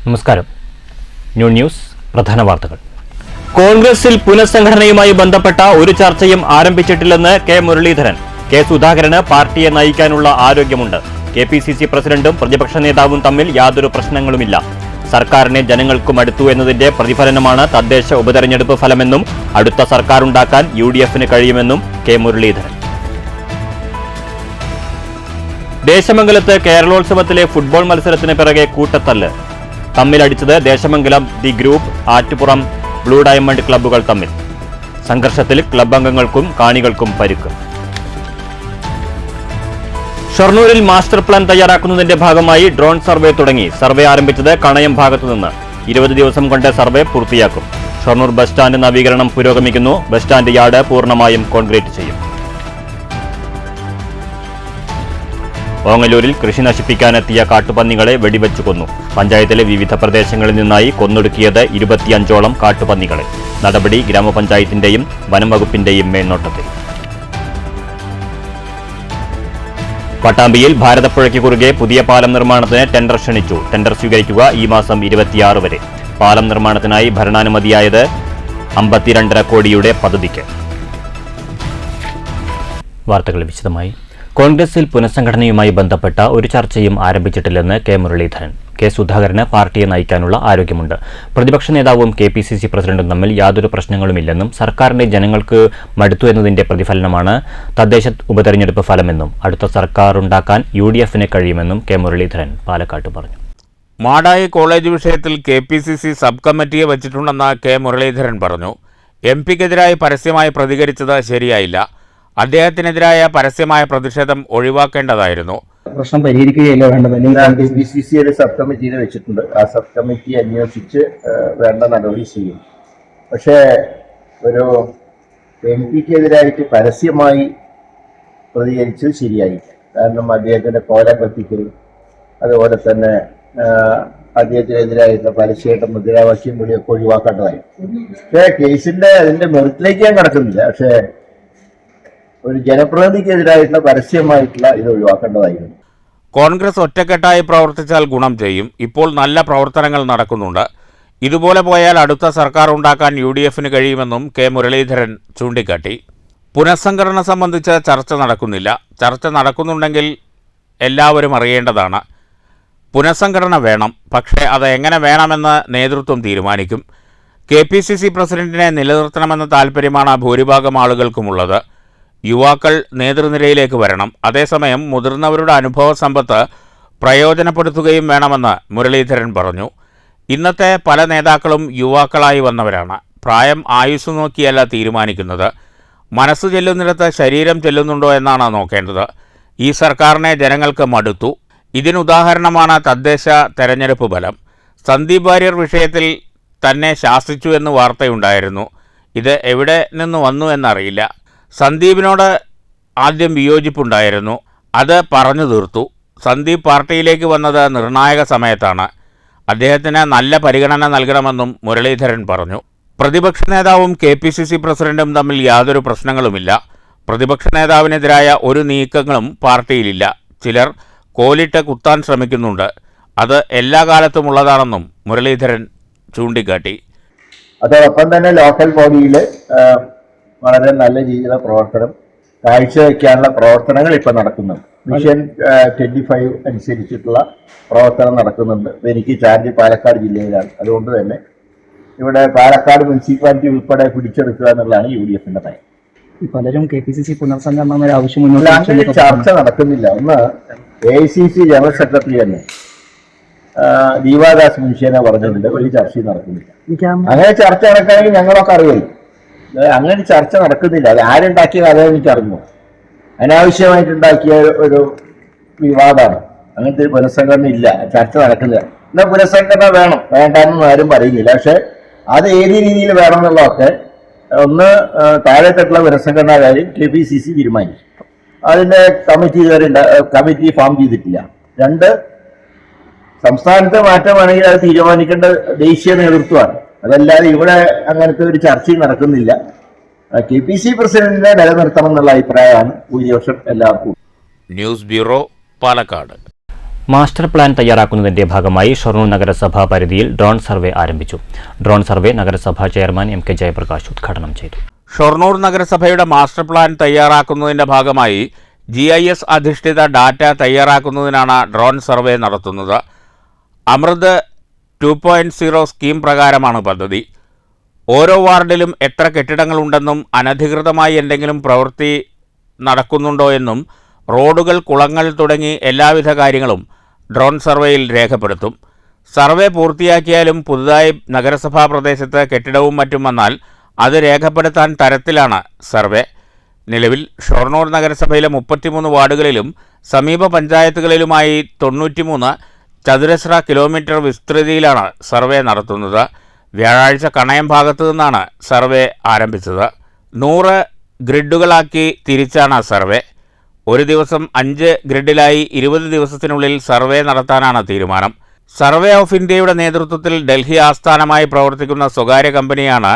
നമസ്കാരം. ന്യൂസ് പ്രധാന വാർത്തകൾ. കോൺഗ്രസിൽ പുനഃസംഘടനയുമായി ബന്ധപ്പെട്ട ഒരു ചർച്ചയും ആരംഭിച്ചിട്ടില്ലെന്ന് കെ മുരളീധരൻ. കെ സുധാകരന് പാർട്ടിയെ നയിക്കാനുള്ള ആരോഗ്യമുണ്ട്. കെപിസിസി പ്രസിഡന്റും പ്രതിപക്ഷ നേതാവും തമ്മിൽ യാതൊരു പ്രശ്നങ്ങളുമില്ല. സർക്കാരിനെ ജനങ്ങൾക്കും അടുത്തു എന്നതിന്റെ പ്രതിഫലനമാണ് തദ്ദേശ ഉപതെരഞ്ഞെടുപ്പ് ഫലമെന്നും അടുത്ത സർക്കാരുണ്ടാക്കാൻ UDFന് കഴിയുമെന്നും കെ മുരളീധരൻ. ദേശമംഗലത്ത് കേരളോത്സവത്തിലെ ഫുട്ബോൾ മത്സരത്തിന് പിറകെ കൂട്ടത്തല്ല്. തമ്മിലടിച്ചത് Desamangalam the group, Attupuram blue diamond ക്ലബ്ബുകൾ തമ്മിൽ. സംഘർഷത്തിൽ ക്ലബ് അംഗങ്ങൾക്കും കാണികൾക്കും പരിക്ക്. ഷൊർണൂരിൽ മാസ്റ്റർ പ്ലാൻ തയ്യാറാക്കുന്നതിന്റെ ഭാഗമായി ഡ്രോൺ സർവേ തുടങ്ങി. സർവേ ആരംഭിച്ചത് കണയം ഭാഗത്തുനിന്ന്. 20 ദിവസം കൊണ്ട് സർവേ പൂർത്തിയാക്കും. ഷൊർണൂർ ബസ് സ്റ്റാൻഡ് നവീകരണം പുരോഗമിക്കുന്നു. ബസ് സ്റ്റാൻഡ് യാർഡ് പൂർണ്ണമായും കോൺക്രീറ്റ് ചെയ്യും. ഓങ്ങല്ലൂരിൽ കൃഷി നശിപ്പിക്കാനെത്തിയ കാട്ടുപന്നികളെ വെടിവെച്ചു കൊന്നു. പഞ്ചായത്തിലെ വിവിധ പ്രദേശങ്ങളിൽ നിന്നായി കൊന്നൊടുക്കിയത് 25ഓളം കാട്ടുപന്നികളെ. നടപടി ഗ്രാമപഞ്ചായത്തിന്റെയും വനം വകുപ്പിന്റെയും മേൽനോട്ടത്തിൽ. പട്ടാമ്പിയിൽ ഭാരതപ്പുഴയ്ക്ക് കുറുകെ പുതിയ പാലം നിർമ്മാണത്തിന് ടെൻഡർ ക്ഷണിച്ചു. ടെൻഡർ സ്വീകരിക്കുക ഈ മാസം 26 വരെ. പാലം നിർമ്മാണത്തിനായി ഭരണാനുമതിയായത് 52.5 കോടിയുടെ പദ്ധതിക്ക്. വാർത്തകൾ വിശദമായി. കോൺഗ്രസിൽ പുനഃസംഘടനയുമായി ബന്ധപ്പെട്ട ഒരു ചർച്ചയും ആരംഭിച്ചിട്ടില്ലെന്ന് കെ മുരളീധരൻ. കെ സുധാകരന് പാർട്ടിയെ നയിക്കാനുള്ള ആരോഗ്യമുണ്ട്. പ്രതിപക്ഷ നേതാവും KPCC പ്രസിഡന്റും തമ്മിൽ യാതൊരു പ്രശ്നങ്ങളുമില്ലെന്നും സർക്കാരിന്റെ ജനങ്ങൾക്ക് മടുത്തു എന്നതിന്റെ പ്രതിഫലനമാണ് തദ്ദേശ ഉപതെരഞ്ഞെടുപ്പ് ഫലമെന്നും അടുത്ത സർക്കാരുണ്ടാക്കാൻ UDFന് കഴിയുമെന്നും കെ മുരളീധരൻ പാലക്കാട്ട് പറഞ്ഞു. മാടായി കോളേജ് വിഷയത്തിൽ KPCC സബ് കമ്മിറ്റിയെ വച്ചിട്ടുണ്ടെന്ന് കെ മുരളീധരൻ പറഞ്ഞു. MP-ക്കെതിരായി പരസ്യമായി പ്രതികരിച്ചത് ശരിയായില്ല. അദ്ദേഹത്തിനെതിരായ പരസ്യമായ പ്രതിഷേധം ഒഴിവാക്കേണ്ടതായിരുന്നു. പ്രശ്നം പരിഹരിക്കുകയല്ല വേണ്ടത്. KPCC ഒരു സബ് കമ്മിറ്റിയെ വെച്ചിട്ടുണ്ട്. ആ സബ് കമ്മിറ്റി അന്വേഷിച്ച് വേണ്ട നടപടി ചെയ്യും. പക്ഷേ ഒരു MP-ക്കെതിരായിട്ട് പരസ്യമായി പ്രതികരിച്ചത് ശരിയായില്ല. കാരണം അദ്ദേഹത്തിന്റെ കോലം കത്തിക്കൽ, അതുപോലെ തന്നെ അദ്ദേഹത്തിനെതിരായിട്ടുള്ള പരസ്യമായിട്ട് മുദ്രാവാക്യം കൂടിയൊക്കെ ഒഴിവാക്കേണ്ടതായി. പക്ഷേ കേസിന്റെ അതിന്റെ മെറിറ്റിലേക്ക് ഞാൻ കടക്കുന്നില്ല. പക്ഷേ ഒരു ജനപ്രതിനിധിക്കെതിരായിട്ടുള്ള പരസ്യമായിട്ടുള്ള ഇത് ഒഴിവാക്കേണ്ടതായിരുന്നു. കോൺഗ്രസ് ഒറ്റക്കെട്ടായി പ്രവർത്തിച്ചാൽ ഗുണം ചെയ്യും. ഇപ്പോൾ നല്ല പ്രവർത്തനങ്ങൾ നടക്കുന്നുണ്ട്. ഇതുപോലെ പോയാൽ അടുത്ത സർക്കാർ ഉണ്ടാക്കാൻ UDFന് കഴിയുമെന്നും കെ മുരളീധരൻ ചൂണ്ടിക്കാട്ടി. പുനഃസംഘടന സംബന്ധിച്ച് ചർച്ച നടക്കുന്നില്ല. ചർച്ച നടക്കുന്നുണ്ടെങ്കിൽ എല്ലാവരും അറിയേണ്ടതാണ്. പുനഃസംഘടന വേണം, പക്ഷേ അത് എങ്ങനെ വേണമെന്ന് നേതൃത്വം തീരുമാനിക്കും. KPCC പ്രസിഡന്റിനെ നിലനിർത്തണമെന്ന താൽപ്പര്യമാണ് ഭൂരിഭാഗം ആളുകൾക്കുമുള്ളത്. യുവാക്കൾ നേതൃനിരയിലേക്ക് വരണം. അതേസമയം മുതിർന്നവരുടെ അനുഭവ സമ്പത്ത് പ്രയോജനപ്പെടുത്തുകയും വേണമെന്ന് മുരളീധരൻ പറഞ്ഞു. ഇന്നത്തെ പല നേതാക്കളും യുവാക്കളായി വന്നവരാണ്. പ്രായം ആയുസ് നോക്കിയല്ല തീരുമാനിക്കുന്നത്. മനസ്സ് ചെല്ലുന്നിടത്ത് ശരീരം ചെല്ലുന്നുണ്ടോ എന്നാണ് നോക്കേണ്ടത്. ഈ സർക്കാരിനെ ജനങ്ങൾക്ക് മടുത്തു. ഇതിനുദാഹരണമാണ് തദ്ദേശ തെരഞ്ഞെടുപ്പ് ഫലം. സന്ദീപ് വാര്യർ വിഷയത്തിൽ തന്നെ ശാസിച്ചു എന്ന് വാർത്തയുണ്ടായിരുന്നു. ഇത് എവിടെ നിന്ന് വന്നു എന്നറിയില്ല. സന്ദീപിനോട് ആദ്യം വിയോജിപ്പുണ്ടായിരുന്നു. അത് പറഞ്ഞു തീർത്തു. സന്ദീപ് പാർട്ടിയിലേക്ക് വന്നത് നിർണായക സമയത്താണ്. അദ്ദേഹത്തിന് നല്ല പരിഗണന നൽകണമെന്നും മുരളീധരൻ പറഞ്ഞു. പ്രതിപക്ഷ നേതാവും KPCC പ്രസിഡന്റും തമ്മിൽ യാതൊരു പ്രശ്നങ്ങളുമില്ല. പ്രതിപക്ഷ നേതാവിനെതിരായ ഒരു നീക്കങ്ങളും പാർട്ടിയിലില്ല. ചിലർ കോലിട്ട് കുത്താൻ ശ്രമിക്കുന്നുണ്ട്. അത് എല്ലാ കാലത്തും ഉള്ളതാണെന്നും മുരളീധരൻ ചൂണ്ടിക്കാട്ടി. അതോടൊപ്പം തന്നെ ലോക്കൽ ബോഡിയിൽ വളരെ നല്ല രീതിയിലുള്ള പ്രവർത്തനം കാഴ്ചവെക്കാനുള്ള പ്രവർത്തനങ്ങൾ ഇപ്പോൾ നടക്കുന്നുണ്ട്. മിഷൻ 25 അനുസരിച്ചിട്ടുള്ള പ്രവർത്തനം നടക്കുന്നുണ്ട്. എനിക്ക് ചാർജ് പാലക്കാട് ജില്ലയിലാണ്. അതുകൊണ്ട് തന്നെ ഇവിടെ പാലക്കാട് മുനിസിപ്പാലിറ്റി ഉൾപ്പെടെ പിടിച്ചെടുക്കുക എന്നുള്ളതാണ് UDFന്റെ നയം. പലരും KPCC പുനർസംഘടന ആവശ്യം ചർച്ച നടക്കുന്നില്ല. ഒന്ന് AICC ജനറൽ സെക്രട്ടറി തന്നെ ദീപാദാസ് മുൻഷിയനെ പറഞ്ഞിട്ടുണ്ട് ഒരു ചർച്ചയും നടക്കുന്നില്ല. അങ്ങനെ ചർച്ച നടക്കുകയാണെങ്കിൽ ഞങ്ങളൊക്കെ അറിയില്ല. അങ്ങനെ ചർച്ച നടക്കുന്നില്ല. അത് ആരുണ്ടാക്കിയത് അതേ എനിക്കറിഞ്ഞു. അനാവശ്യമായിട്ടുണ്ടാക്കിയ ഒരു വിവാദമാണ്. അങ്ങനത്തെ ഒരു പുനഃസംഘടന ഇല്ല. ചർച്ച നടക്കുന്നില്ല. എന്നാൽ പുനഃസംഘടന വേണം വേണ്ടെന്നൊന്നും ആരും പറയുന്നില്ല. പക്ഷെ അത് ഏത് രീതിയിൽ വേണം എന്നുള്ളതൊക്കെ ഒന്ന് താഴെത്തട്ടുള്ള പുനഃസംഘടനാ കാര്യം KPCC തീരുമാനിച്ചു. അതിന്റെ കമ്മിറ്റി ഇതുവരെ കമ്മിറ്റി ഫോം ചെയ്തിട്ടില്ല. 2, സംസ്ഥാനത്തെ മാറ്റമാണെങ്കിൽ അത് തീരുമാനിക്കേണ്ട ദേശീയ നേതൃത്വമാണ്. അതല്ലാതെ ഇവിടെ അങ്ങനത്തെ ഒരു ചർച്ചയും നടക്കുന്നില്ല. KPCC പ്രസിഡന്റിനെ നിലനിർത്തണം എന്നുള്ള അഭിപ്രായമാണ് ഭൂരിപക്ഷം എല്ലാവർക്കും. News bureau, Palakkad. Master plan തയ്യാറാക്കുന്നതിന്റെ ഭാഗമായി ഷൊർണൂർ നഗരസഭാ പരിധിയിൽ ഡ്രോൺ സർവേ ആരംഭിച്ചു. ഡ്രോൺ സർവേ നഗരസഭാ ചെയർമാൻ എം.കെ. ജയപ്രകാശ് ഉദ്ഘാടനം ചെയ്തു. ഷൊർണൂർ നഗരസഭയുടെ മാസ്റ്റർ പ്ലാൻ തയ്യാറാക്കുന്നതിന്റെ ഭാഗമായി GIS അധിഷ്ഠിത ഡാറ്റ തയ്യാറാക്കുന്നതിനാണ് ഡ്രോൺ സർവേ നടത്തുന്നത്. അമൃത് 2.0 സ്കീം പ്രകാരമാണ് പദ്ധതി. ഓരോ വാർഡിലും എത്ര കെട്ടിടങ്ങളുണ്ടെന്നും അനധികൃതമായി എന്തെങ്കിലും പ്രവൃത്തി നടക്കുന്നുണ്ടോ എന്നും റോഡുകൾ, കുളങ്ങൾ തുടങ്ങി എല്ലാവിധ കാര്യങ്ങളും ഡ്രോൺ സർവേയിൽ രേഖപ്പെടുത്തും. സർവേ പൂർത്തിയാക്കിയാലും പുതുതായി നഗരസഭാ പ്രദേശത്ത് കെട്ടിടവും മറ്റും വന്നാൽ അത് രേഖപ്പെടുത്താൻ തരത്തിലാണ് സർവേ. നിലവിൽ ഷൊർണൂർ നഗരസഭയിലെ 33 വാർഡുകളിലും സമീപ പഞ്ചായത്തുകളിലുമായി 93 ചതുരശ്ര കിലോമീറ്റർ വിസ്തൃതിയിലാണ് സർവേ നടത്തുന്നത്. വ്യാഴാഴ്ച കണയം ഭാഗത്തു നിന്നാണ് സർവേ ആരംഭിച്ചത്. 100 ഗ്രിഡുകളാക്കി തിരിച്ചാണ് സർവേ. ഒരു ദിവസം 5 ഗ്രിഡിലായി 20 ദിവസത്തിനുള്ളിൽ സർവേ നടത്താനാണ് തീരുമാനം. സർവേ ഓഫ് ഇന്ത്യയുടെ നേതൃത്വത്തിൽ ഡൽഹി ആസ്ഥാനമായി പ്രവർത്തിക്കുന്ന സ്വകാര്യ കമ്പനിയാണ്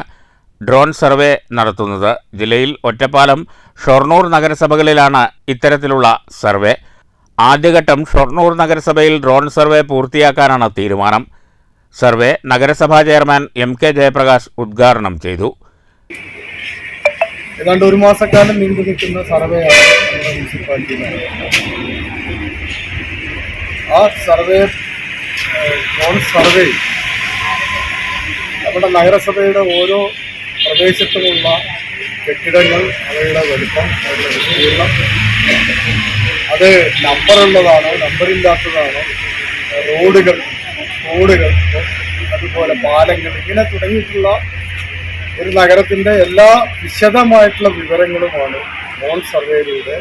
ഡ്രോൺ സർവേ നടത്തുന്നത്. ജില്ലയിൽ ഒറ്റപ്പാലം, ഷൊർണൂർ നഗരസഭകളിലാണ് ഇത്തരത്തിലുള്ള സർവേ. ആദ്യഘട്ടം ഷൊർണൂർ നഗരസഭയിൽ ഡ്രോൺ സർവേ പൂർത്തിയാക്കാനാണ് തീരുമാനം. സർവേ നഗരസഭാ ചെയർമാൻ എം.കെ. ജയപ്രകാശ് ഉദ്ഘാടനം ചെയ്തു. ഏതാണ്ട് 1 മാസക്കാലം നീണ്ടു നിൽക്കുന്ന സർവേയാണ് നമ്മുടെ മുനിസിപ്പാലിറ്റിയിൽ നടത്തുന്നത്. ആ ഡ്രോൺ സർവേ നമ്മുടെ നഗരസഭയുടെ ഓരോ പ്രദേശത്തുമുള്ള കെട്ടിടങ്ങൾ, അവയുടെ വലുപ്പം, അവയുടെ വിസ്തീർണം, അത് നമ്പറുള്ളതാണോ നമ്പറില്ലാത്തതാണോ, റോഡുകൾ, അതുപോലെ പാലങ്ങൾ, ഇങ്ങനെ തുടങ്ങിയിട്ടുള്ള ഒരു നഗരത്തിൻ്റെ എല്ലാ വിശദമായിട്ടുള്ള വിവരങ്ങളുമാണ് ഡ്രോൺ സർവേയിലൂടെ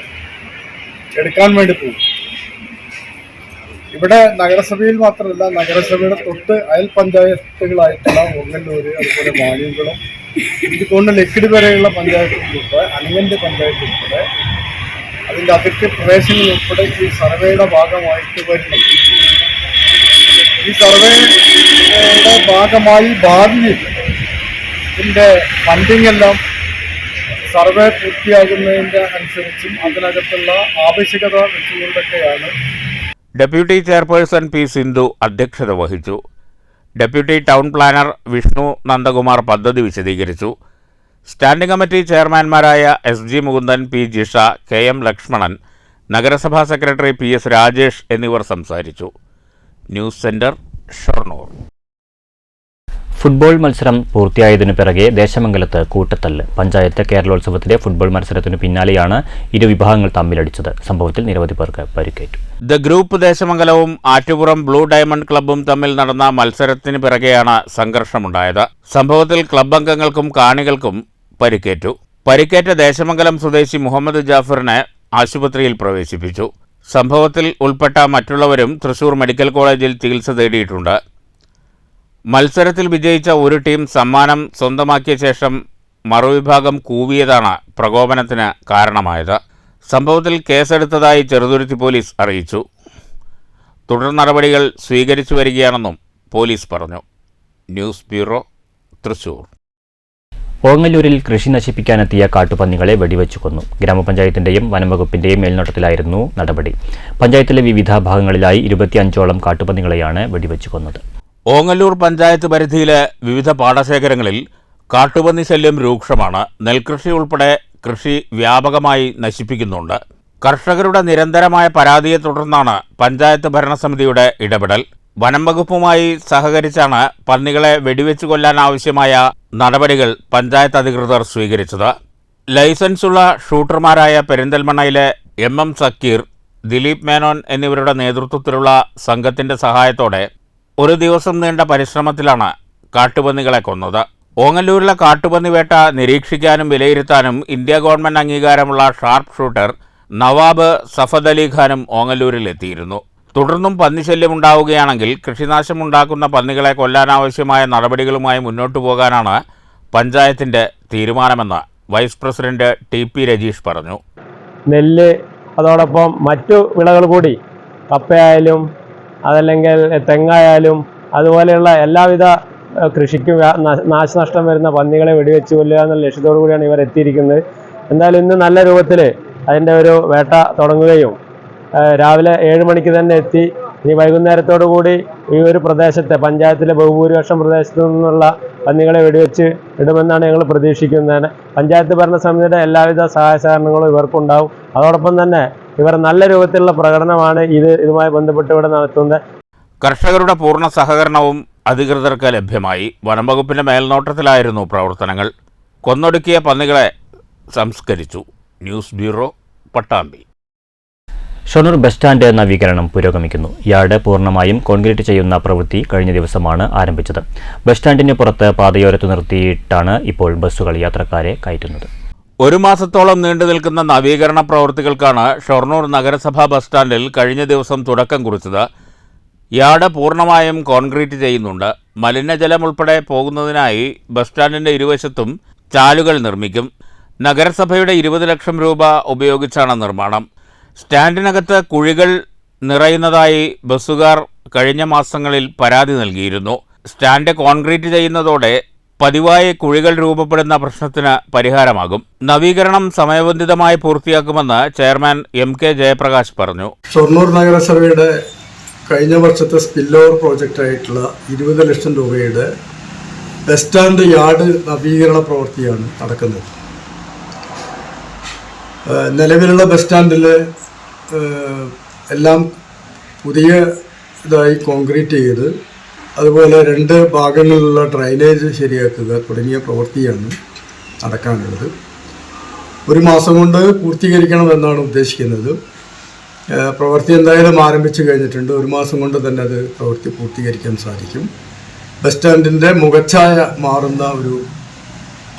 എടുക്കാൻ വേണ്ടി പോകും. ഇവിടെ നഗരസഭയിൽ മാത്രമല്ല, നഗരസഭയുടെ തൊട്ട് അയൽ പഞ്ചായത്തുകളായിട്ടുള്ള ഒങ്ങല്ലൂര്, അതുപോലെ മാനിയംകുളം, ഇതുകൊണ്ട് ലക്കിടി വരെയുള്ള പഞ്ചായത്തുകളുൾപ്പെടെ, അനങ്ങൻ്റെ പഞ്ചായത്ത് ഉൾപ്പെടെ, അതിൻ്റെ അതിർത്തി പ്രദേശങ്ങൾ ഉൾപ്പെടെ ഈ സർവേയുടെ ഭാഗമായിട്ട് വരുന്നത്. ഈ സർവേയുടെ ഭാഗമായി ഭാവിയിൽ ഇതിൻ്റെ ഫണ്ടിങ് എല്ലാം സർവേ പൂർത്തിയാകുന്നതിൻ്റെ അനുസരിച്ചും അതിനകത്തുള്ള ആവശ്യകത വെച്ചുകൊണ്ടൊക്കെയാണ്. Deputy chairperson P. സിന്ധു അധ്യക്ഷത വഹിച്ചു. Deputy town planner Vishnu Nandakumar പദ്ധതി വിശദീകരിച്ചു. സ്റ്റാൻഡിംഗ് കമ്മിറ്റി ചെയർമാൻമാരായ SG Mukundan, P. Jisha, KM Lakshmanan, നഗരസഭാ സെക്രട്ടറി PS രാജേഷ് എന്നിവർ സംസാരിച്ചു. News centre, Shoranur. ഫുട്ബോൾ മത്സരം പൂർത്തിയായതിനു പിറകെ ദേശമംഗലത്ത് കൂട്ടത്തല്ല്. പഞ്ചായത്ത് കേരളോത്സവത്തിലെ ഫുട്ബോൾ മത്സരത്തിനു പിന്നാലെയാണ് ഇരുവിഭാഗങ്ങൾ തമ്മിലടിച്ചത്. സംഭവത്തിൽ നിരവധി പേർക്ക് പരിക്കേറ്റു. ദ ഗ്രൂപ്പ് ദേശമംഗലവും ആറ്റുപുറം ബ്ലൂ ഡയമണ്ട് ക്ലബ്ബും തമ്മിൽ നടന്ന മത്സരത്തിന് പിറകെയാണ് സംഘർഷമുണ്ടായത്. സംഭവത്തിൽ ക്ലബ്ബ് അംഗങ്ങൾക്കും കാണികൾക്കും പരിക്കേറ്റു. പരിക്കേറ്റ ദേശമംഗലം സ്വദേശി മുഹമ്മദ് ജാഫറിനെ ആശുപത്രിയിൽ പ്രവേശിപ്പിച്ചു. സംഭവത്തിൽ ഉൾപ്പെട്ട മറ്റുള്ളവരും തൃശൂർ മെഡിക്കൽ കോളേജിൽ ചികിത്സ തേടിയിട്ടുണ്ട്. മത്സരത്തിൽ വിജയിച്ച ഒരു ടീം സമ്മാനം സ്വന്തമാക്കിയ ശേഷം മറുവിഭാഗം കൂവിയതാണ് പ്രകോപനത്തിന് കാരണമായത്. സംഭവത്തിൽ കേസെടുത്തതായി ചെറുതുരുത്തി പോലീസ് അറിയിച്ചു. തുടർ നടപടികൾ സ്വീകരിച്ചു വരികയാണെന്നും പോലീസ് പറഞ്ഞു. News bureau, Thrissur. ഓങ്ങല്ലൂരിൽ കൃഷി നശിപ്പിക്കാനെത്തിയ കാട്ടുപന്നികളെ വെടിവെച്ചു കൊന്നു. ഗ്രാമപഞ്ചായത്തിന്റെയും വനംവകുപ്പിന്റെയും മേൽനോട്ടത്തിലായിരുന്നു നടപടി. പഞ്ചായത്തിലെ വിവിധ ഭാഗങ്ങളിലായി 25ഓളം കാട്ടുപന്നികളെയാണ് വെടിവെച്ചു കൊന്നത്. ഓങ്ങല്ലൂർ പഞ്ചായത്ത് പരിധിയിലെ വിവിധ പാടശേഖരങ്ങളിൽ കാട്ടുപന്നി ശല്യം രൂക്ഷമാണ്. നെൽകൃഷി ഉൾപ്പെടെ കൃഷി വ്യാപകമായി നശിപ്പിക്കുന്നുണ്ട്. കർഷകരുടെ നിരന്തരമായ പരാതിയെ തുടർന്നാണ് പഞ്ചായത്ത് ഭരണസമിതിയുടെ ഇടപെടൽ. വനം വകുപ്പുമായി സഹകരിച്ചാണ് പന്നികളെ വെടിവെച്ചു കൊല്ലാൻ ആവശ്യമായ നടപടികൾ പഞ്ചായത്ത് അധികൃതർ സ്വീകരിച്ചത്. ലൈസൻസുള്ള ഷൂട്ടർമാരായ പെരിന്തൽമണ്ണയിലെ MM സക്കീർ, ദിലീപ് മേനോൻ എന്നിവരുടെ നേതൃത്വത്തിലുള്ള സംഘത്തിന്റെ സഹായത്തോടെ ഒരു ദിവസം നീണ്ട പരിശ്രമത്തിലാണ് കാട്ടുപന്നികളെ കൊന്നത്. ഓങ്ങല്ലൂരിലെ കാട്ടുപന്നി വേട്ട നിരീക്ഷിക്കാനും വിലയിരുത്താനും ഇന്ത്യ ഗവൺമെന്റ് അംഗീകാരമുള്ള ഷാർപ്പ് ഷൂട്ടർ നവാബ് സഫദ് അലി ഖാനും ഓങ്ങല്ലൂരിൽ എത്തിയിരുന്നു. തുടർന്നും പന്നിശല്യമുണ്ടാവുകയാണെങ്കിൽ കൃഷിനാശമുണ്ടാക്കുന്ന പന്നികളെ കൊല്ലാനാവശ്യമായ നടപടികളുമായി മുന്നോട്ടു പോകാനാണ് പഞ്ചായത്തിന്റെ തീരുമാനമെന്ന് വൈസ് പ്രസിഡന്റ് TP രജീഷ് പറഞ്ഞു. നെല്ല്, അതോടൊപ്പം മറ്റു വിളകൾ കൂടി, കപ്പയായാലും അതല്ലെങ്കിൽ തെങ്ങായാലും അതുപോലെയുള്ള എല്ലാവിധ കൃഷിക്കും നാശനഷ്ടം വരുന്ന പന്നികളെ വെടിവെച്ച് കൊല്ലുക എന്നുള്ള ലക്ഷ്യത്തോടു കൂടിയാണ് ഇവർ എത്തിയിരിക്കുന്നത്. എന്തായാലും ഇന്ന് നല്ല രൂപത്തിൽ അതിൻ്റെ ഒരു വേട്ട തുടങ്ങുകയും രാവിലെ 7 മണിക്ക് തന്നെ എത്തി ഇനി വൈകുന്നേരത്തോടു കൂടി ഈ ഒരു പ്രദേശത്തെ പഞ്ചായത്തിലെ ബഹുഭൂരിപക്ഷം പ്രദേശത്തു നിന്നുള്ള പന്നികളെ വെടിവെച്ച് ഇടുമെന്നാണ് ഞങ്ങൾ പ്രതീക്ഷിക്കുന്നത്. പഞ്ചായത്ത് ഭരണസമിതിയുടെ എല്ലാവിധ സഹായ സഹകരണങ്ങളും ഇവർക്കുണ്ടാവും. അതോടൊപ്പം തന്നെ ഇവർ നല്ല രൂപത്തിലുള്ള പ്രകടനമാണ് ഇതുമായി ബന്ധപ്പെട്ട് ഇവിടെ നടത്തുന്നത്. കർഷകരുടെ പൂർണ്ണ സഹകരണവും അധികൃതർക്ക് ലഭ്യമായി. വനംവകുപ്പിന്റെ മേൽനോട്ടത്തിലായിരുന്നു പ്രവർത്തനങ്ങൾ. കൊന്നൊടുക്കിയ പന്നികളെ സംസ്കരിച്ചു. News bureau, Pattambi. Shoranur bus stand നവീകരണം പുരോഗമിക്കുന്നു. യാർഡ് പൂർണ്ണമായും കോൺക്രീറ്റ് ചെയ്യുന്ന പ്രവൃത്തി കഴിഞ്ഞ ദിവസമാണ് ആരംഭിച്ചത്. ബസ് സ്റ്റാൻഡിന് പുറത്ത് പാതയോരത്ത് നിർത്തിയിട്ടാണ് ഇപ്പോൾ ബസ്സുകൾ യാത്രക്കാരെ കയറ്റുന്നത്. 1 മാസത്തോളം നീണ്ടു നിൽക്കുന്ന നവീകരണ പ്രവൃത്തികൾക്കാണ് ഷൊർണൂർ നഗരസഭാ ബസ് സ്റ്റാൻഡിൽ കഴിഞ്ഞ ദിവസം തുടക്കം കുറിച്ചത്. യാർഡ് പൂർണ്ണമായും കോൺക്രീറ്റ് ചെയ്യുന്നുണ്ട്. മലിനജലം ഉൾപ്പെടെ പോകുന്നതിനായി ബസ് സ്റ്റാൻഡിന്റെ ഇരുവശത്തും ചാലുകൾ നിർമ്മിക്കും. നഗരസഭയുടെ 20 ലക്ഷം രൂപ ഉപയോഗിച്ചാണ് നിർമ്മാണം. സ്റ്റാൻഡിനകത്ത് കുഴികൾ നിറയുന്നതായി ബസ്സുകാർ കഴിഞ്ഞ മാസങ്ങളിൽ പരാതി നൽകിയിരുന്നു. സ്റ്റാൻഡ് കോൺക്രീറ്റ് ചെയ്യുന്നതോടെ പതിവായി കുഴികൾ രൂപപ്പെടുന്ന പ്രശ്നത്തിന് പരിഹാരമാകും. നവീകരണം സമയബന്ധിതമായി പൂർത്തിയാക്കുമെന്ന് ചെയർമാൻ MK ജയപ്രകാശ് പറഞ്ഞു. ഷൊർണൂർ നഗരസഭയുടെ കഴിഞ്ഞ വർഷത്തെ സ്പില്ലോവർ പ്രോജക്റ്റായിട്ടുള്ള 20 ലക്ഷം രൂപയുടെ ബസ് സ്റ്റാൻഡ് യാർഡ് നവീകരണ പ്രവൃത്തിയാണ് നടക്കുന്നത്. നിലവിലുള്ള ബസ് സ്റ്റാൻഡിൽ എല്ലാം പുതിയ ഇതായി കോൺക്രീറ്റ് ചെയ്ത് അതുപോലെ 2 ഭാഗങ്ങളിലുള്ള ഡ്രൈനേജ് ശരിയാക്കുക തുടങ്ങിയ പ്രവൃത്തിയാണ് നടക്കാനുള്ളത്. 1 മാസം കൊണ്ട് പൂർത്തീകരിക്കണമെന്നാണ് ഉദ്ദേശിക്കുന്നത്. പ്രവൃത്തി എന്തായാലും ആരംഭിച്ചു കഴിഞ്ഞിട്ടുണ്ട്. 1 മാസം കൊണ്ട് തന്നെ അത് പ്രവൃത്തി പൂർത്തീകരിക്കാൻ സാധിക്കും. ബസ് സ്റ്റാൻഡിൻ്റെ മുഖച്ഛായ മാറുന്ന ഒരു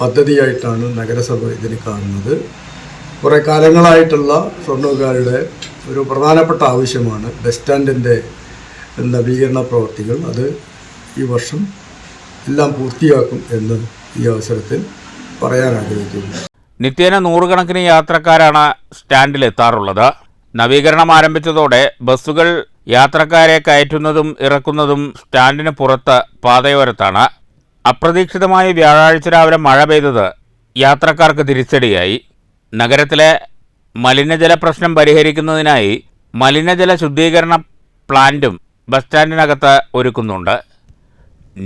പദ്ധതിയായിട്ടാണ് നഗരസഭ ഇതിനെ കാണുന്നത്. കുറേ കാലങ്ങളായിട്ടുള്ള ഷൊർണൂർകാരുടെ ഒരു പ്രധാനപ്പെട്ട ആവശ്യമാണ് ബസ് സ്റ്റാൻഡിൻ്റെ നവീകരണ പ്രവൃത്തികൾ. അത് ഈ വർഷം എല്ലാം പൂർത്തിയാക്കും എന്ന് ഈ അവസരത്തിൽ പറയാൻ ആഗ്രഹിക്കുന്നു. നിത്യേന 100 കണക്കിന് യാത്രക്കാരാണ് സ്റ്റാൻഡിലെത്താറുള്ളത്. നവീകരണം ആരംഭിച്ചതോടെ ബസ്സുകൾ യാത്രക്കാരെ കയറ്റുന്നതും ഇറക്കുന്നതും സ്റ്റാൻഡിന് പുറത്ത് പാതയോരത്താണ്. അപ്രതീക്ഷിതമായി വ്യാഴാഴ്ച രാവിലെ മഴ പെയ്തത് യാത്രക്കാർക്ക് തിരിച്ചടിയായി. നഗരത്തിലെ മലിനജല പ്രശ്നം പരിഹരിക്കുന്നതിനായി മലിനജല ശുദ്ധീകരണ പ്ലാന്റും ബസ് സ്റ്റാൻഡിനകത്ത് ഒരുക്കുന്നുണ്ട്.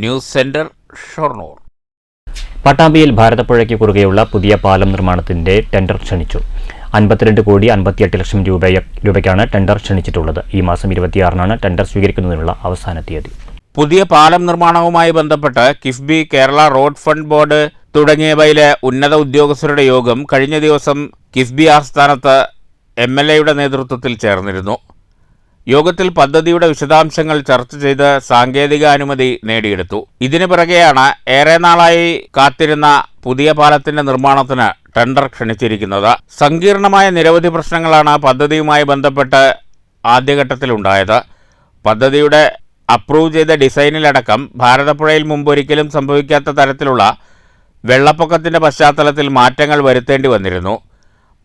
News centre, Shoranur. പട്ടാമ്പിയിൽ ഭാരതപ്പുഴയ്ക്ക് കുറുകെയുള്ള പുതിയ പാലം നിർമ്മാണത്തിന്റെ ടെൻഡർ ക്ഷണിച്ചു. 52,58,00,000 രൂപയ്ക്കാണ് ടെൻഡർ ക്ഷണിച്ചിട്ടുള്ളത്. ഈ മാസം 26-നാണ് ടെൻഡർ സ്വീകരിക്കുന്നതിനുള്ള അവസാന തീയതി. പുതിയ പാലം നിർമ്മാണവുമായി ബന്ധപ്പെട്ട് KIIFB, Kerala road fund board തുടങ്ങിയവയിലെ ഉന്നത ഉദ്യോഗസ്ഥരുടെ യോഗം കഴിഞ്ഞ ദിവസം കിഫ്ബി ആസ്ഥാനത്ത് MLAയുടെ നേതൃത്വത്തിൽ ചേർന്നിരുന്നു. യോഗത്തിൽ പദ്ധതിയുടെ വിശദാംശങ്ങൾ ചർച്ച ചെയ്ത് സാങ്കേതിക അനുമതി നേടിയെടുത്തു. ഇതിനു പിറകെയാണ് ഏറെ നാളായി കാത്തിരുന്ന പുതിയ പാലത്തിന്റെ നിർമ്മാണത്തിന് ടെൻഡർ ക്ഷണിച്ചിരിക്കുന്നത്. സങ്കീർണമായ നിരവധി പ്രശ്നങ്ങളാണ് പദ്ധതിയുമായി ബന്ധപ്പെട്ട് ആദ്യഘട്ടത്തിലുണ്ടായത്. പദ്ധതിയുടെ അപ്രൂവ് ചെയ്ത ഡിസൈനിലടക്കം ഭാരതപ്പുഴയിൽ മുമ്പൊരിക്കലും സംഭവിക്കാത്ത തരത്തിലുള്ള വെള്ളപ്പൊക്കത്തിന്റെ പശ്ചാത്തലത്തിൽ മാറ്റങ്ങൾ വരുത്തേണ്ടി വന്നിരുന്നു.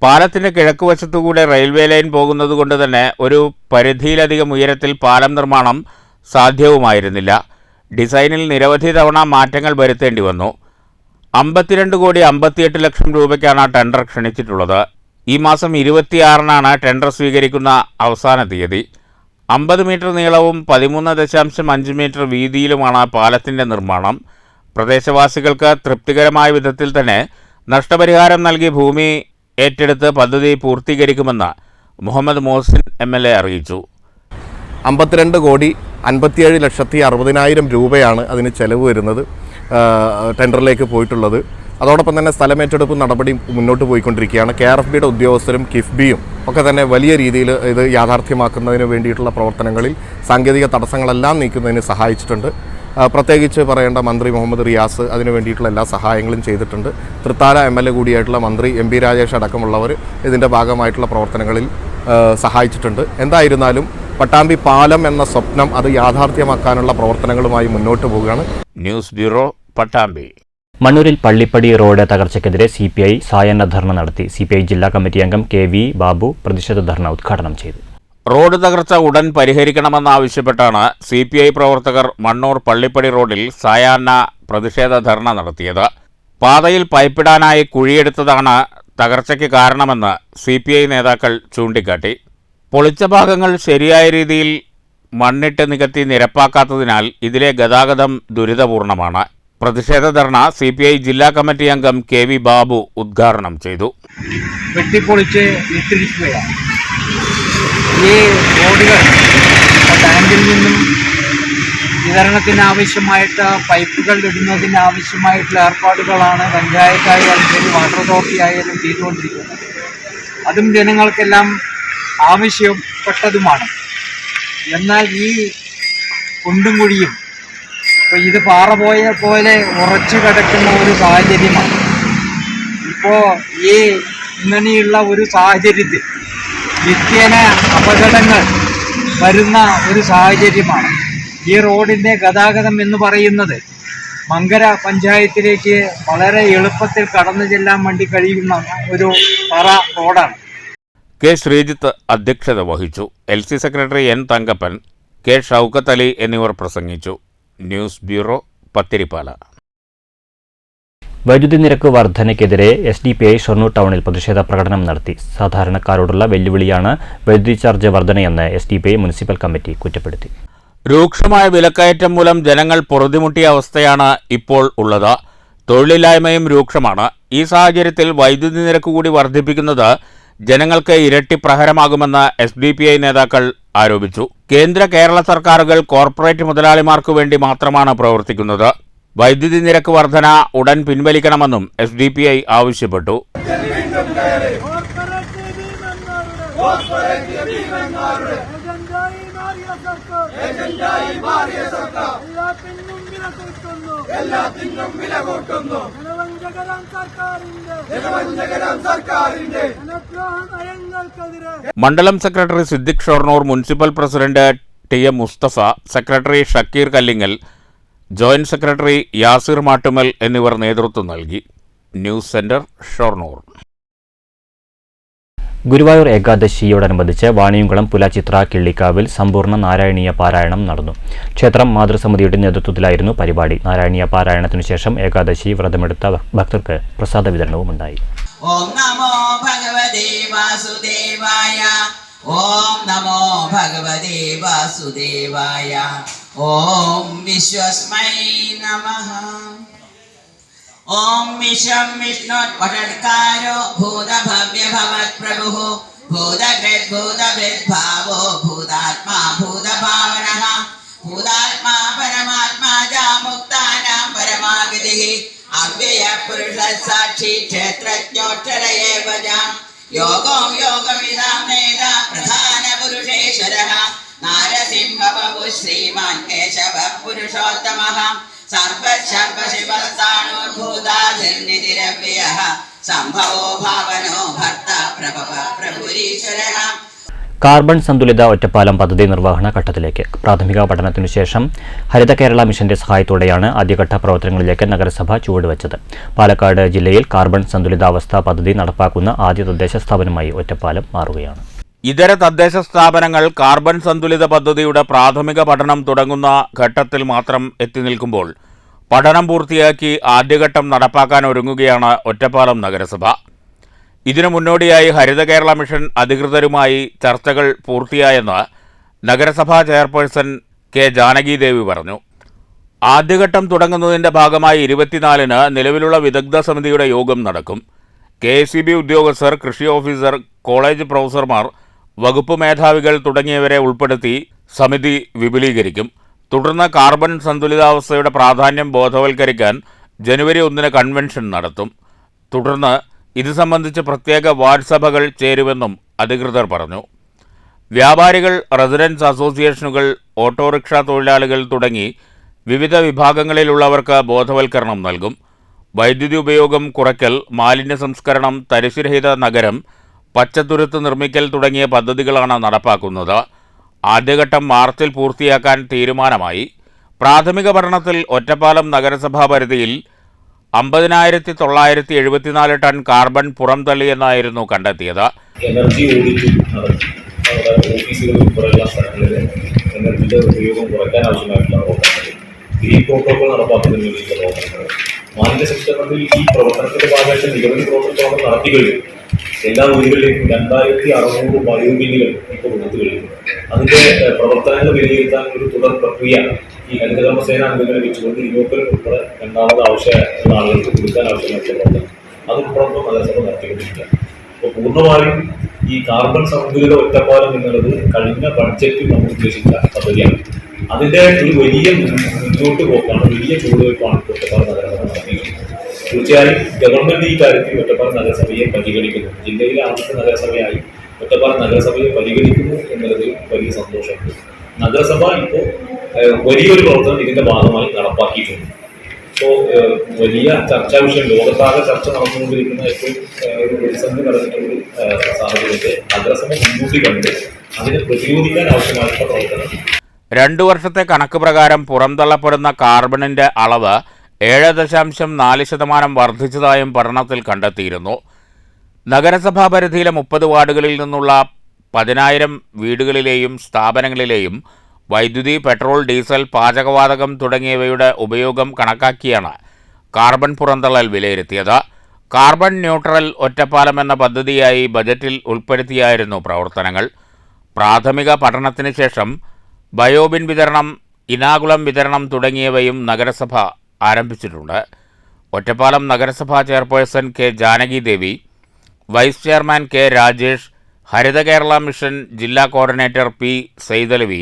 പാലത്തിന്റെ കിഴക്കുവശത്തുകൂടെ റെയിൽവേ ലൈൻ പോകുന്നതുകൊണ്ട് തന്നെ ഒരു പരിധിയിലധികം ഉയരത്തിൽ പാലം നിർമ്മാണം സാധ്യവുമായിരുന്നില്ല. ഡിസൈനിൽ നിരവധി തവണ മാറ്റങ്ങൾ വരുത്തേണ്ടി വന്നു. 52,58,00,000 രൂപയ്ക്കാണ് ടെൻഡർ ക്ഷണിച്ചിട്ടുള്ളത്. ഈ മാസം 26-നാണ് ടെൻഡർ സ്വീകരിക്കുന്ന അവസാന തീയതി. 50 മീറ്റർ നീളവും 13.5 മീറ്റർ വീതിയിലുമാണ് പാലത്തിന്റെ നിർമ്മാണം. പ്രദേശവാസികൾക്ക് തൃപ്തികരമായ വിധത്തിൽ തന്നെ നഷ്ടപരിഹാരം നൽകി ഭൂമി ഏറ്റെടുത്ത് പദ്ധതി പൂർത്തീകരിക്കുമെന്ന് മുഹമ്മദ് മോഹസിൻ MLA അറിയിച്ചു. 52,57,60,000 രൂപയാണ് അതിന് ചെലവ് വരുന്നത്, ടെൻഡറിലേക്ക് പോയിട്ടുള്ളത്. അതോടൊപ്പം തന്നെ സ്ഥലമേറ്റെടുപ്പ് നടപടി മുന്നോട്ട് പോയിക്കൊണ്ടിരിക്കുകയാണ്. KRFBയുടെ ഉദ്യോഗസ്ഥരും കിഫ്ബിയും ഒക്കെ തന്നെ വലിയ രീതിയിൽ ഇത് യാഥാർത്ഥ്യമാക്കുന്നതിന് വേണ്ടിയിട്ടുള്ള പ്രവർത്തനങ്ങളിൽ സാങ്കേതിക തടസ്സങ്ങളെല്ലാം നീക്കുന്നതിന് സഹായിച്ചിട്ടുണ്ട്. പ്രത്യേകിച്ച് പറയേണ്ട മന്ത്രി മുഹമ്മദ് റിയാസ് അതിനു വേണ്ടിയിട്ടുള്ള എല്ലാ സഹായങ്ങളും ചെയ്തിട്ടുണ്ട്. തൃത്താല MLA കൂടിയായിട്ടുള്ള മന്ത്രി MP രാജേഷ് അടക്കമുള്ളവർ ഇതിൻ്റെ ഭാഗമായിട്ടുള്ള പ്രവർത്തനങ്ങളിൽ സഹായിച്ചിട്ടുണ്ട്. എന്തായിരുന്നാലും പട്ടാമ്പി പാലം എന്ന സ്വപ്നം അത് യാഥാർത്ഥ്യമാക്കാനുള്ള പ്രവർത്തനങ്ങളുമായി മുന്നോട്ട് പോവുകയാണ്. News bureau, Pattambi. മണ്ണൂരിൽ പള്ളിപ്പടി റോഡ് തകർച്ചയ്ക്കെതിരെ CPI സായാഹ്ന ധർണ നടത്തി. CPI ജില്ലാ കമ്മിറ്റി അംഗം KV ബാബു പ്രതിഷേധ ധർണ ഉദ്ഘാടനം ചെയ്തു. റോഡ് തകർച്ച ഉടൻ പരിഹരിക്കണമെന്നാവശ്യപ്പെട്ടാണ് CPI പ്രവർത്തകർ മണ്ണൂർ പള്ളിപ്പടി റോഡിൽ സായാഹ്ന പ്രതിഷേധ ധർണ നടത്തിയത്. പാതയിൽ പൈപ്പിടാനായി കുഴിയെടുത്തതാണ് തകർച്ചയ്ക്ക് കാരണമെന്ന് CPI നേതാക്കൾ ചൂണ്ടിക്കാട്ടി. പൊളിച്ച ഭാഗങ്ങൾ ശരിയായ രീതിയിൽ മണ്ണിട്ട് നികത്തി നിരപ്പാക്കാത്തതിനാൽ ഇതിലെ ഗതാഗതം ദുരിതപൂർണമാണ്. പ്രതിഷേധ ധർണ CPI ജില്ലാ കമ്മിറ്റി അംഗം KV ബാബു ഉദ്ഘാടനം ചെയ്തു. വെട്ടിപ്പൊളിച്ച് ഇട്ടിരിക്കുകയാണ്. ഈ റോഡുകൾ ടാങ്കിൽ നിന്നും വിതരണത്തിനാവശ്യമായിട്ട് പൈപ്പുകൾ ഇടുന്നതിന് ആവശ്യമായിട്ടുള്ള ഏർപ്പാടുകളാണ് പഞ്ചായത്തായാലും ശരി വാട്ടർ അതോറിറ്റി ആയാലും ചെയ്തുകൊണ്ടിരിക്കുന്നത്. അതും ജനങ്ങൾക്കെല്ലാം ആവശ്യപ്പെട്ടതുമാണ്. എന്നാൽ ഈ കുണ്ടും കുഴിയും ഇപ്പോൾ ഇത് പാറ പോയ പോലെ ഉറച്ചു കിടക്കുന്ന ഒരു സാഹചര്യമാണ്. ഇപ്പോൾ ഈ ഇങ്ങനെയുള്ള ഒരു സാഹചര്യത്തിൽ നിത്യേന അപകടങ്ങൾ വരുന്ന ഒരു സാഹചര്യമാണ്. ഈ റോഡിൻ്റെ ഗതാഗതം എന്ന് പറയുന്നത് മങ്കര പഞ്ചായത്തിലേക്ക് വളരെ എളുപ്പത്തിൽ കടന്നു ചെല്ലാൻ വേണ്ടി കഴിയുന്ന ഒരു തറ റോഡാണ്. K. ശ്രീജിത്ത് അധ്യക്ഷത വഹിച്ചു. LC secretary N. Thankappan, K. Shoukath Ali എന്നിവർ പ്രസംഗിച്ചു. News bureau, Pathiripala. വൈദ്യുതി നിരക്ക് വർധനയ്ക്കെതിരെ SDPI ഷൊർണൂർ ടൗണിൽ പ്രതിഷേധ പ്രകടനം നടത്തി. സാധാരണക്കാരോടുള്ള വെല്ലുവിളിയാണ് വൈദ്യുതി ചാർജ് വർധനയെന്ന് SDPI മുനിസിപ്പൽ കമ്മിറ്റി കുറ്റപ്പെടുത്തി. രൂക്ഷമായ വിലക്കയറ്റം മൂലം ജനങ്ങൾ പൊറുതിമുട്ടിയ അവസ്ഥയാണ് ഇപ്പോൾ ഉള്ളത്. തൊഴിലില്ലായ്മയും രൂക്ഷമാണ്. ഈ സാഹചര്യത്തിൽ വൈദ്യുതി നിരക്ക് കൂടി വർദ്ധിപ്പിക്കുന്നത് ജനങ്ങൾക്ക് ഇരട്ടി പ്രഹരമാകുമെന്ന് SDPI നേതാക്കൾ ആരോപിച്ചു. കേന്ദ്ര കേരള സർക്കാരുകൾ കോർപ്പറേറ്റ് മുതലാളിമാർക്കു വേണ്ടി മാത്രമാണ് പ്രവർത്തിക്കുന്നത്. വൈദ്യുതി നിരക്ക് വർധന ഉടൻ പിൻവലിക്കണമെന്നും SDPI ആവശ്യപ്പെട്ടു. മണ്ഡലം secretary Siddique Shoranur, municipal president TM Mustafa, secretary Shakeer Kallingal, joint secretary Yasir Mattumal എന്നിവർ നേതൃത്വം നൽകി. News centre, Shoranur. ഗുരുവായൂർ ഏകാദശിയോടനുബന്ധിച്ച് വാണിയംകുളം പുലാച്ചിത്ര കിള്ളിക്കാവിൽ സമ്പൂർണ്ണ നാരായണീയ പാരായണം നടന്നു. ക്ഷേത്രം മാതൃസമിതിയുടെ നേതൃത്വത്തിലായിരുന്നു പരിപാടി. നാരായണീയ പാരായണത്തിനു ശേഷം ഏകാദശി വ്രതമെടുത്ത ഭക്തർക്ക് പ്രസാദ വിതരണവും ഉണ്ടായി. ഓം നമോ ഭഗവതേ വാസുദേവായ. ഓം നമോ ഭഗവതേ വാസുദേവായ. ഓം വിശ്വസ്മൈ നമഃ. ഓം വിശ്വം വിഷ്ണുർവഷട്കാരോ ഭൂതഭവ്യഭവത് പ്രഭുഃ ഭൂതകൃദ്ഭൂതഭൃദ്ഭാവോ ഭൂതാത്മാ ഭൂതഭാവനഃ. ഭൂതാത്മാ പരമാത്മാ ച മുക്താനാം പരമാഗതിഃ. അവ്യയ പുരുഷഃ സാക്ഷി ക്ഷേത്രജ്ഞോക്ഷര ഏവ ച. യോഗോ യോഗമിദാം നേത പ്രധാന പുരുഷേശ്വരഃ. നാരസിംഹബഹു ശ്രീമാൻ കേശവഃ പുരുഷോത്തമഃ. സർവശർവശിവസ്ഥാണുർഭൂതാധിർനിധിരവ്യഃ. സംഭവോ ഭാവനോ ഭർത്ത പ്രഭവ പ്രഭുരീശ്വരഃ. കാർബൺ സന്തുലിത ഒറ്റപ്പാലം പദ്ധതി നിർവഹണ ഘട്ടത്തിലേക്ക്. പ്രാഥമിക പഠനത്തിനു ശേഷം ഹരിത കേരള മിഷന്റെ സഹായത്തോടെയാണ് ആദ്യഘട്ട പ്രവർത്തനങ്ങളിലേക്ക് നഗരസഭ ചുവടുവെച്ചത്. പാലക്കാട് ജില്ലയിൽ കാർബൺ സന്തുലിതാവസ്ഥ പദ്ധതി നടപ്പാക്കുന്ന ആദ്യ തദ്ദേശ സ്ഥാപനമായി ഒറ്റപ്പാലം മാറുകയാണ്. ഇതര തദ്ദേശ സ്ഥാപനങ്ങൾ കാർബൺ സന്തുലിത പദ്ധതിയുടെ പ്രാഥമിക പഠനം തുടങ്ങുന്ന ഘട്ടത്തിൽ മാത്രം എത്തി നിൽക്കുമ്പോൾ പഠനം പൂർത്തിയാക്കി ആദ്യഘട്ടം നടപ്പാക്കാൻ ഒരുങ്ങുകയാണ് ഒറ്റപ്പാലം നഗരസഭ. ഇതിനു മുന്നോടിയായി ഹരിത കേരള മിഷൻ അധികൃതരുമായി ചർച്ചകൾ പൂർത്തിയായെന്ന് നഗരസഭാ ചെയർപേഴ്സൺ K. ജാനകിദേവി പറഞ്ഞു. ആദ്യഘട്ടം തുടങ്ങുന്നതിൻ്റെ ഭാഗമായി 24-ന് നിലവിലുള്ള വിദഗ്ധ സമിതിയുടെ യോഗം നടക്കും. KSEB ഉദ്യോഗസ്ഥർ, കൃഷി ഓഫീസർ, കോളേജ് പ്രൊഫസർമാർ, വകുപ്പ് മേധാവികൾ തുടങ്ങിയവരെ ഉൾപ്പെടുത്തി സമിതി വിപുലീകരിക്കും. തുടർന്ന് കാർബൺ സന്തുലിതാവസ്ഥയുടെ പ്രാധാന്യം ബോധവൽക്കരിക്കാൻ ജനുവരി 1-ന് കൺവെൻഷൻ നടത്തും. തുടർന്ന് ഇത് സംബന്ധിച്ച് പ്രത്യേക വാട്സഭകൾ ചേരുമെന്നും അധികൃതർ പറഞ്ഞു. വ്യാപാരികൾ, റെസിഡൻസ് അസോസിയേഷനുകൾ, ഓട്ടോറിക്ഷ തൊഴിലാളികൾ തുടങ്ങി വിവിധ വിഭാഗങ്ങളിലുള്ളവർക്ക് ബോധവൽക്കരണം നൽകും. വൈദ്യുതി ഉപയോഗം കുറയ്ക്കൽ, മാലിന്യ സംസ്കരണം, തരിശുരഹിത നഗരം, പച്ചത്തുരുത്ത് നിർമ്മിക്കൽ തുടങ്ങിയ പദ്ധതികളാണ് നടപ്പാക്കുന്നത്. ആദ്യഘട്ടം മാർച്ചിൽ പൂർത്തിയാക്കാൻ തീരുമാനമായി. പ്രാഥമിക പഠനത്തിൽ ഒറ്റപ്പാലം നഗരസഭാ പരിധിയിൽ 50,974 ടൺ കാർബൺ പുറംതള്ളിയെന്നായിരുന്നു കണ്ടെത്തിയത്. എനർജി ഓഡിറ്റ് നടത്തി നമ്മുടെ ഓഫീസുകൾ ഉൾപ്പെടെയുള്ള സ്ഥലങ്ങളിൽ എനർജിയുടെ ഉപയോഗം കുറയ്ക്കാൻ ആവശ്യമായിട്ടുള്ള പ്രവർത്തനങ്ങൾ, ഗ്രീൻ പ്രോട്ടോകോൾ നടപ്പാക്കുന്നതിന് വേണ്ടിയിട്ടുള്ള പ്രവർത്തനങ്ങൾ, മാലിന്യ സംസ്കരണത്തിൽ ഈ പ്രവർത്തനത്തിന്റെ ഭാഗമായിട്ട് നിരവധി പ്രവർത്തനങ്ങൾ നടത്തി കഴിഞ്ഞു. എല്ലാ വീടുകളിലേക്കും 2600 ബയോബിന്നുകൾ ഇപ്പോൾ കൊടുത്തു കഴിഞ്ഞു. അതിന്റെ പ്രവർത്തനങ്ങൾ വിലയിരുത്താൻ ഒരു തുടർ പ്രക്രിയ ഈ ഹരിതകർമ്മസേന അംഗങ്ങളെ വെച്ചുകൊണ്ട് യുവക്കളും ഉൾപ്പെടെ രണ്ടാമത് ആവശ്യമുള്ള ആളുകൾക്ക് കൊടുക്കാൻ ആവശ്യമായിട്ടുള്ള പ്രവർത്തനം അതുൾപ്പെടെ നഗരസഭ നടത്തിക്കൊണ്ടിരിക്കുക. അപ്പോൾ പൂർണ്ണമായും ഈ കാർബൺ സന്തുലിത ഒറ്റപ്പാലം എന്നുള്ളത് കഴിഞ്ഞ ബഡ്ജറ്റിൽ നമ്മൾ ഉദ്ദേശിച്ച പദ്ധതിയാണ്. അതിന്റെ ഒരു വലിയ മുന്നോട്ട് പോക്കാണ്, വലിയ ചുവടുവയ്പ്പാണ് ഒറ്റപ്പാലം നഗരസഭ നടത്തിയിരിക്കുന്നത്. തീർച്ചയായും ഗവൺമെന്റ് ഈ കാര്യത്തിൽ ഒറ്റപ്പാലം നഗരസഭയെ പരിഗണിക്കുന്നു. ജില്ലയിലെ ആദ്യത്തെ നഗരസഭയായി ഒറ്റപ്പാലം നഗരസഭയെ പരിഗണിക്കുന്നു എന്നുള്ളതിൽ വലിയ സന്തോഷമുണ്ട്. നഗരസഭ ഇപ്പോൾ വലിയൊരു പ്രവർത്തനം ഇതിന്റെ ഭാഗമായി നടപ്പാക്കിയിട്ടുണ്ട്. ഇപ്പോൾ വലിയ ചർച്ചാ വിഷയം, ലോകത്താകെ ചർച്ച നടന്നുകൊണ്ടിരിക്കുന്ന ഏറ്റവും ഒരു പ്രതിസന്ധി നടന്നിട്ടുള്ള സാഹചര്യത്തെ നഗരസഭ മുൻകൂട്ടി കണ്ട് അതിനെ പ്രതിരോധിക്കാൻ ആവശ്യമായിട്ടുള്ള പ്രവർത്തനം. 2 വർഷത്തെ കണക്ക് പ്രകാരം പുറന്തള്ളപ്പെടുന്ന കാർബണിന്റെ അളവ് 7.4% വർദ്ധിച്ചതായും പഠനത്തിൽ കണ്ടെത്തിയിരുന്നു. നഗരസഭാ പരിധിയിലെ 30 വാർഡുകളിൽ നിന്നുള്ള 10,000 വീടുകളിലെയും സ്ഥാപനങ്ങളിലെയും വൈദ്യുതി, പെട്രോൾ, ഡീസൽ, പാചകവാതകം തുടങ്ങിയവയുടെ ഉപയോഗം കണക്കാക്കിയാണ് കാർബൺ പുറന്തള്ളൽ വിലയിരുത്തിയത്. കാർബൺ ന്യൂട്രൽ ഒറ്റപ്പാലം എന്ന പദ്ധതിയായി ബജറ്റിൽ ഉൾപ്പെടുത്തിയായിരുന്നു പ്രവർത്തനങ്ങൾ. പ്രാഥമിക പഠനത്തിന് ശേഷം ബയോബിൻ വിതരണം, ഇനാകുളം വിതരണം തുടങ്ങിയവയും നഗരസഭ ആരംഭിച്ചിട്ടുണ്ട്. ഒറ്റപ്പാലം നഗരസഭാ chairperson K Janaki Devi, vice chairman K Rajesh, Haritha Kerala mission ജില്ലാ coordinator P Saithalavi,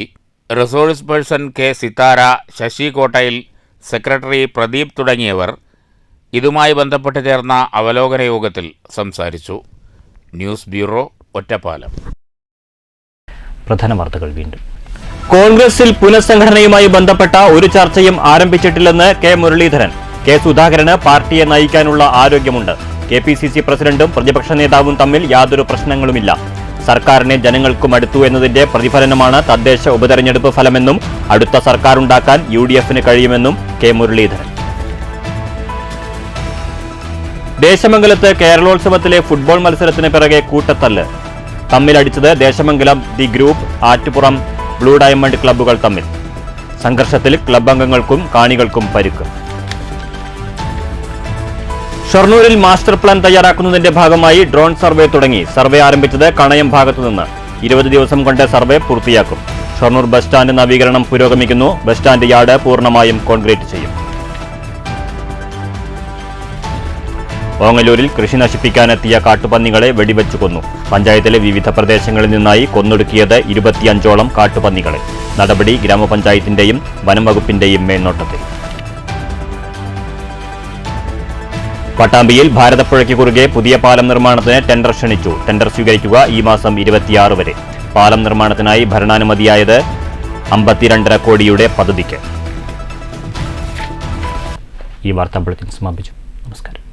resource person K Sithara, Sasi Kottayil, secretary Pradeep തുടങ്ങിയവർ ഇതുമായി ബന്ധപ്പെട്ട് ചേർന്ന അവലോകന യോഗത്തിൽ സംസാരിച്ചു. News bureau, Ottapalam. പ്രധാന വാർത്തകൾ വീണ്ടും. കോൺഗ്രസിൽ പുനഃസംഘടനയുമായി ബന്ധപ്പെട്ട ഒരു ചർച്ചയും ആരംഭിച്ചിട്ടില്ലെന്ന് കെ മുരളീധരൻ. കെ സുധാകരന് പാർട്ടിയെ നയിക്കാനുള്ള ആരോഗ്യമുണ്ട്. KPCC പ്രസിഡന്റും പ്രതിപക്ഷ നേതാവും തമ്മിൽ യാതൊരു പ്രശ്നങ്ങളുമില്ല. സർക്കാരിനെ ജനങ്ങൾക്കും അടുത്തു എന്നതിന്റെ പ്രതിഫലനമാണ് തദ്ദേശ ഉപതെരഞ്ഞെടുപ്പ് ഫലമെന്നും അടുത്ത സർക്കാരുണ്ടാക്കാൻ UDFന് കഴിയുമെന്നും കെ മുരളീധരൻ. ദേശമംഗലത്ത് കേരളോത്സവത്തിലെ ഫുട്ബോൾ മത്സരത്തിന് പിറകെ കൂട്ടത്തല്ല്. തമ്മിലടിച്ചത് Desamangalam the group, Attupuram blue diamond ക്ലബ്ബുകൾ തമ്മിൽ. സംഘർഷത്തിൽ ക്ലബ് അംഗങ്ങൾക്കും കാണികൾക്കും പരിക്ക്. ഷൊർണൂരിൽ മാസ്റ്റർ പ്ലാൻ തയ്യാറാക്കുന്നതിന്റെ ഭാഗമായി ഡ്രോൺ സർവേ തുടങ്ങി. സർവേ ആരംഭിച്ചത് കണയം ഭാഗത്തുനിന്ന്. 20 ദിവസം കൊണ്ട് സർവേ പൂർത്തിയാക്കും. ഷൊർണൂർ ബസ് സ്റ്റാൻഡ് നവീകരണം പുരോഗമിക്കുന്നു. ബസ് സ്റ്റാൻഡ് യാർഡ് പൂർണ്ണമായും കോൺക്രീറ്റ് ചെയ്യും. ഓങ്ങല്ലൂരിൽ കൃഷി നശിപ്പിക്കാനെത്തിയ കാട്ടുപന്നികളെ വെടിവെച്ചു കൊന്നു. പഞ്ചായത്തിലെ വിവിധ പ്രദേശങ്ങളിൽ നിന്നായി കൊന്നൊടുക്കിയത് 25ഓളം കാട്ടുപന്നികളെ. നടപടി ഗ്രാമപഞ്ചായത്തിന്റെയും വനം വകുപ്പിന്റെയും മേൽനോട്ടത്തിൽ. പട്ടാമ്പിയിൽ ഭാരതപ്പുഴയ്ക്ക് കുറുകെ പുതിയ പാലം നിർമ്മാണത്തിന് ടെൻഡർ ക്ഷണിച്ചു. ടെൻഡർ സ്വീകരിക്കുക ഈ മാസം 26 വരെ. പാലം നിർമ്മാണത്തിനായി ഭരണാനുമതിയായത് 52.5 കോടിയുടെ പദ്ധതിക്ക്. ഈ വാർത്താ ബുള്ളറ്റിൻ സമാപിച്ചു. നമസ്കാരം.